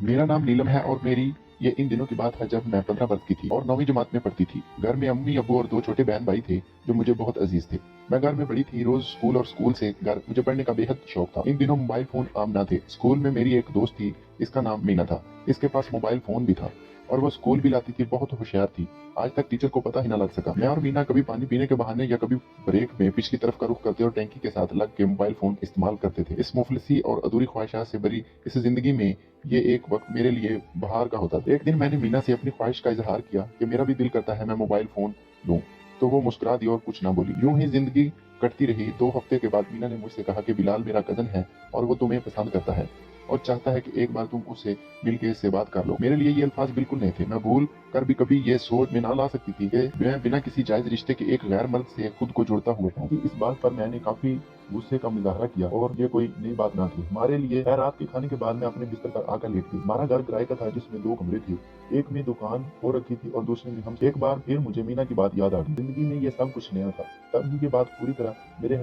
मेरा नाम नीलम है और मेरी ये इन दिनों की बात है जब मैं 15 वर्ष की थी और 9वीं जमात में पढ़ती थी। घर में अम्मी, अब्बू और 2 छोटे बहन भाई थे जो मुझे बहुत अजीज थे। मैं घर में बड़ी थी, रोज स्कूल और स्कूल से घर मुझे पढ़ने का बेहद शौक था। इन दिनों मोबाइल फोन आम ना थे। स्कूल में मेरी एक दोस्त थी, इसका नाम मीना था। इसके पास मोबाइल फोन भी था और वो स्कूल भी लाती थी, बहुत होशियार थी। आज तक टीचर को पता ही ना लग सका। मैं और मीना कभी पानी पीने के बहाने या कभी ब्रेक में पिछली तरफ का रुख करते और टैंकी के साथ लग के मोबाइल फोन इस्तेमाल करते थे। इस मुफलिसी और अधूरी ख्वाहिशात से भरी इस जिंदगी में ये एक वक्त मेरे लिए बाहर का होता था। एक दिन मैंने मीना से अपनी ख्वाहिश का इजहार किया कि मेरा भी दिल करता है मैं मोबाइल फोन लूं। तो वो मुस्कुरा दी और कुछ ना बोली। यूं ही जिंदगी कटती रही। 2 हफ्ते के बाद मीना ने मुझसे कहा कि बिलाल मेरा कजन है और वो तुम्हें पसंद करता है और चाहता है कि एक बार तुम उससे मिल के इससे बात कर लो। मेरे लिए ये अल्फाज बिल्कुल नहीं थे। मैं भूल कर भी कभी ये सोच में ना ला सकती थी कि मैं बिना किसी जायज रिश्ते के एक गैर मर्द से खुद को जोड़ता हुआ हूँ। इस बात पर मैंने काफी गुस्से का मुजाहरा किया और ये कोई नई बात ना थी हमारे लिए। रात के खाने के बाद मैं अपने बिस्तर पर आकर लेट गई। हमारा घर किराए का था जिसमें 2 कमरे थे। एक में दुकान हो रखी थी और दूसरे में हम। एक बार फिर मुझे मीना की बात याद आ गई। जिंदगी में ये सब कुछ नया था। तब ही ये बात पूरी तरह मेरे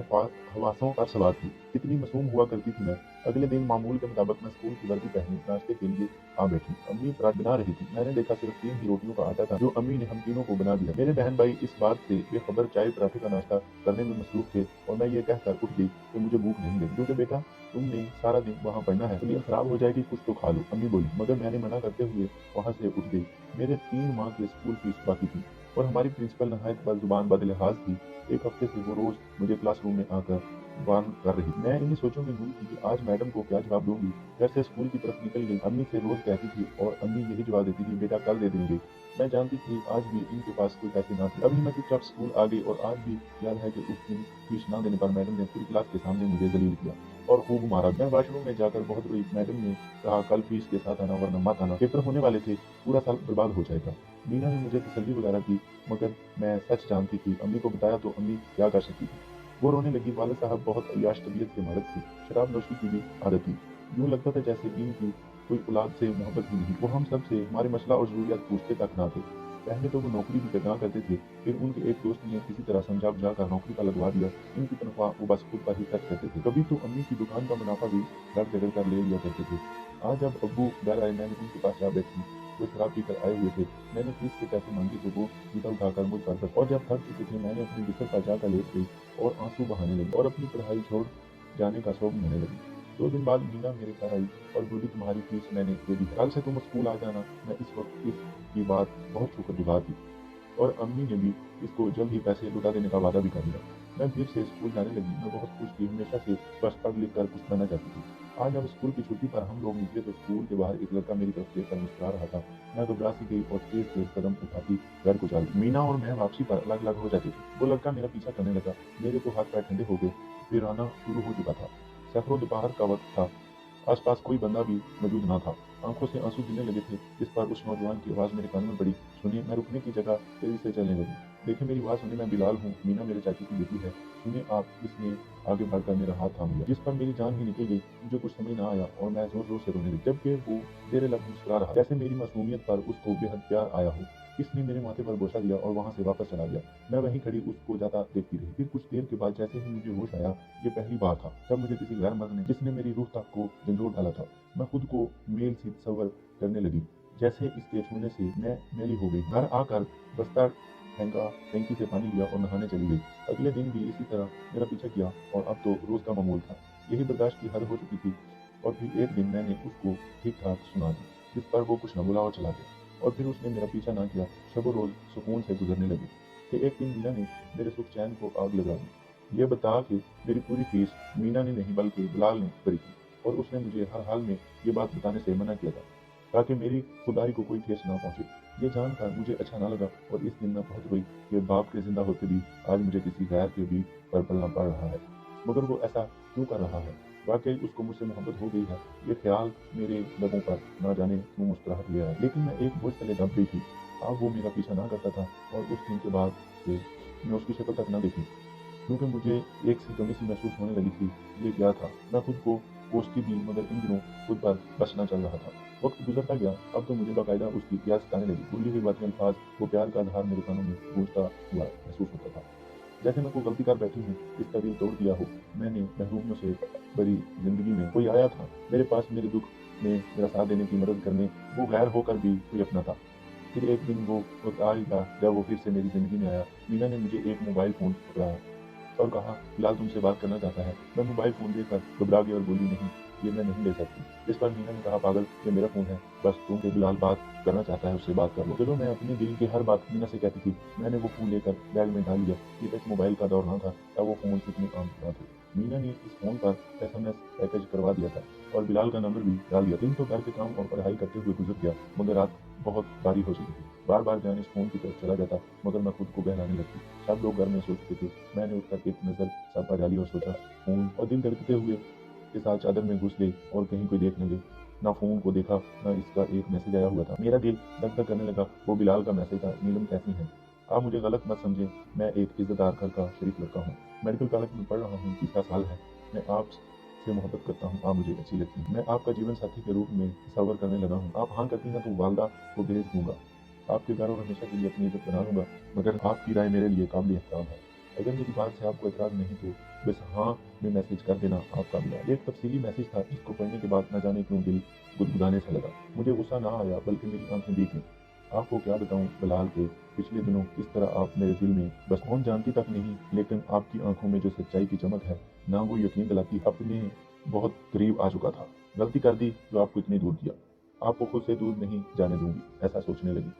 हवासों पर सवार थी। कितनी मासूम हुआ करती थी मैं। अगले दिन मामूल के मुताबिक मैं स्कूल की वर्दी पहनी नाश्ते के लिए आ बैठी। अम्मी पराठे बना रही थी। मैंने देखा सिर्फ 3 ही रोटियों का आटा था जो अम्मी ने हम तीनों को बना दिया। मेरे बहन भाई इस बात से बेखबर चाय पराठे का नाश्ता करने में मसरूफ थे और मैं ये कहकर उठ गई कि मुझे भूख नहीं लगी। क्योंकि बेटा तुमने सारा दिन वहाँ पढ़ना है, तबीयत खराब हो जाएगी, कुछ तो खा लो, अम्मी बोली। मगर मैंने मना करते हुए वहाँ से उठ गई। मेरे 3 माह की स्कूल फीस बाकी थी और हमारी प्रिंसिपल नहायत बदजुबान बदलिहाज थी। एक हफ्ते से वो रोज मुझे क्लासरूम में आकर वार्न कर रही। मैं इन्हीं सोचों में गुम थी कि आज मैडम को क्या जवाब दूंगी। घर से स्कूल की तरफ निकल गई। अम्मी से रोज कहती थी और अम्मी यही जवाब देती थी, बेटा कल दे देंगे। मैं जानती थी आज भी इनके पास कोई पैसे ना थे। अभी मैं चुपचाप स्कूल आ गई और आज भी याद है कि उस दिन फीस ना देने पर मैडम ने पूरी क्लास के सामने मुझे जलील किया और खूब मारा। मैं वॉशरूम में जाकर बहुत रोई। मैडम ने कहा कल फीस के साथ आना वरना मत आना, पेपर होने वाले थे, पूरा साल बर्बाद हो जाएगा। मीना ने मुझे तसल्ली वगैरह की मगर मैं सच जानती थी। अम्मी को बताया तो अम्मी क्या कर सकती थी। वो रोने लगी। वालिद साहब बहुत अय्याश तबीयत के मालिक थे। शराब नोशी की भी आदत थी। यूं लगता था जैसे इनकी कोई औलाद से मोहब्बत ही नहीं। वो हम सब से हमारे मसला और जरूरियात पूछते तक ना थे। पहले तो वो नौकरी भी करना करते थे, फिर उनके एक दोस्त ने किसी तरह समझा बुझा कर नौकरी का लगवा दिया। इनकी तनख्वाह वो बस खुद पर ही खर्च करते थे। कभी तो अम्मी की दुकान का मुनाफा भी लड़ झगड़ कर ले लिया करते थे। आज जब अब्बू घर आए मैंने उनके पास जा बैठी। वो शराब पीकर आए हुए थे। मैंने फीस के पैसे मांगे तो वो जूता उठाकर मुझ पर और जब थक चुके थे मैंने अपने बिस्तर पर जाकर लेट गई और आंसू बहाने लगी और अपनी पढ़ाई छोड़ जाने का शौक मनाने लगी। 2 दिन बाद मीना मेरे घर आई और बोली तुम्हारी फीस मैंने दे दी, कल से तुम स्कूल आ जाना। मैं इस वक्त इसकी बात बहुत शुक्रगुजार थी और अम्मी ने भी इसको जल्द ही पैसे लौटा देने का वादा भी कर दिया। मैं फिर से स्कूल जाने लगी। मैं बहुत खुश थी। हमेशा से बस पढ़ लिख कर कुछ बनना चाहती थी। आज जब स्कूल की छुट्टी पर हम लोग निकले तो स्कूल के बाहर एक लड़का मेरी तरफ देखकर मुस्कुरा रहा था। मैं घबरा सी गई और तेज तेज कदम उठाती घर को चल दी। मीना और मैं वापसी पर अलग अलग हो जाते थे। वो लड़का मेरा पीछा करने लगा। मेरे तो हाथ पैर ठंडे हो गए। फिर आना शुरू हो चुका था। सैकड़ों दोपहर का वक्त था। आसपास कोई बंदा भी मौजूद न था। आंखों से आंसू गिरने लगे थे। इस पर उस नौजवान की आवाज़ मेरे कान में पड़ी, सुनिए। मैं रुकने की जगह तेजी से चलने लगी। देखिए मेरी आवाज़ सुनिए, मैं बिलाल हूँ, मीना मेरे चाची की बेटी है, सुनिए आप। इसने आगे बढ़कर मेरा हाथ थाम लिया जिस पर मेरी जान ही निकल गई। मुझे कुछ समझ ना आया और मैं जोर जोर से रोने लगी जबकि वो देर लग मुस्कुरा रहा जैसे मेरी मासूमियत पर उसको बेहद प्यार आया हो। इसने मेरे माथे पर बोसा दिया और वहां से वापस चला गया। मैं वहीं खड़ी उसको जाता देखती रही। फिर कुछ देर के बाद जैसे ही मुझे होश आया, ये पहली बार था जब मुझे किसी गैर मर्द ने जिसने मेरी रूह तक को झंझोड़ डाला था। मैं खुद को मेल से तस्वर करने लगी जैसे इसके छूने से मैं मैली हो गई। घर आकर बस्ता फेंका, टैंकी से पानी लिया और नहाने चली गई। अगले दिन भी इसी तरह मेरा पीछा किया और अब तो रोज का मामूल था। यही बर्दाश्त की हद हो चुकी थी। और फिर एक दिन मैंने उसको ठीक ठाक सुना दी जिस पर वो कुछ न बोला और चला गया और फिर उसने मेरा पीछा ना किया। शब रोज सुकून से गुजरने लगी कि एक दिन मीना ने मेरे सुख चैन को आग लगा दी। ये बता कि मेरी पूरी फीस मीना ने नहीं बल्कि बिलाल ने भरी थी और उसने मुझे हर हाल में ये बात बताने से मना किया था ताकि मेरी खुदाई को कोई ठेस ना पहुंचे। ये जानकर मुझे अच्छा ना लगा और इस दिन मैं बहुत रोई कि बाप के जिंदा होते भी आज मुझे किसी गैर के भी पर पलना पड़ रहा है। मगर वो ऐसा क्यों कर रहा है? वाकई उसको मुझसे मोहब्बत हो गई है। ये ख्याल मेरे लबों पर ना जाने क्यों मुस्कुराहट ले आया। लेकिन मैं एक बोझ तले दब गई थी। अब वो मेरा पीछा ना करता था और उस दिन के बाद से मैं उसकी शक्ल तक ना देखी क्योंकि मुझे एक सी कमी सी महसूस होने लगी थी। ये क्या था? मैं खुद को कोसती भी मगर इन दिनों खुद पर बस ना चल रहा था। वक्त गुजरता गया। अब तो मुझे बाकायदा उसकी याद सताने लगी। भूली हुई बातें, अल्फाज, वो प्यार का आधार मेरे कानों में गूंजता हुआ महसूस होता था जैसे मैं कोई गलती कर बैठी हूँ, इसका दिल तोड़ दिया हो। मैंने महरूमियों से भरी जिंदगी में कोई आया था मेरे पास मेरे दुख में मेरा साथ देने की, मदद करने, वो गैर होकर भी कोई अपना था। फिर एक दिन वो वक़्त आएगा जब वो फिर से मेरी ज़िंदगी में आया। मीना ने मुझे एक मोबाइल फ़ोन पकड़ाया और कहा, "बिलाल तुमसे बात करना चाहता है।" मैं मोबाइल फ़ोन देकर घबरा गई और बोली, "नहीं, ये मैं नहीं ले सकती।" इस पर मीना ने कहा, "पागल, ये मेरा फ़ोन है, बस तुमसे बिलाल बात करना चाहता है, उससे बात कर लो।" चलो मैं अपने दिल की हर बात मीना से कहती थी। मैंने वो फ़ोन लेकर बैग में डाल लिया। ये टच मोबाइल का दौर ना था, तब वो फ़ोन इतने काम के ना थे। मीना ने इस फ़ोन पर एसएमएस पैकेज करवा दिया था और बिलाल का नंबर भी डाल दिया। दिन तो घर के काम और पढ़ाई करते हुए गुजर गया, मगर रात बहुत भारी हो चुकी थी। बार-बार ध्यान इस फ़ोन की तरफ चला जाता, मगर मैं खुद को बहलाने लगती। सब लोग घर में सोचते थे। मैंने उठकर एक नज़र सब पर डाली और सोचा, फ़ोन, और दिल धड़कते हुए के साथ चादर में घुस ले और कहीं कोई देख न ले। ना फ़ोन को देखा, ना इसका एक मैसेज आया हुआ था। मेरा दिल धक-धक करने लगा। वो बिलाल का मैसेज था, "नीलम कैसी हैं? आप मुझे गलत मत समझें, मैं एक इज़्ज़तदार घर का शरीफ लड़का हूँ। मेडिकल कॉलेज में पढ़ रहा हूँ, तीसरा साल है। मैं आपसे मोहब्बत करता हूँ, आप मुझे अच्छी लगती हैं। मैं आपका जीवन साथी के रूप में तसव्वुर करने लगा हूँ। आप हाँ करती हैं तो वालदा को भेज दूँगा। आपके घर और हमेशा के लिए अपनी इज़्ज़त बना लूँगा, मगर आपकी राय मेरे लिए काबिल एहतराम है। अगर मेरी बात से आपको एतराज़ नहीं तो बस हाँ में मैसेज कर देना, आपका बिलाल।" एक तफसीली मैसेज था जिसको पढ़ने के बाद न जाने क्यों दिल गुदगुदाने सा लगा। मुझे गुस्सा ना आया, बल्कि मेरी आंखें भीग गईं। आपको क्या बताऊं बिलाल के पिछले दिनों किस तरह आप मेरे दिल में बस कौन जानती तक नहीं, लेकिन आपकी आंखों में जो सच्चाई की चमक है ना, वो यकीन दिलाती। अपने बहुत करीब आ चुका था। गलती कर दी जो आपको इतनी दूर किया। आपको खुद से दूर नहीं जाने दूंगी, ऐसा सोचने लगी।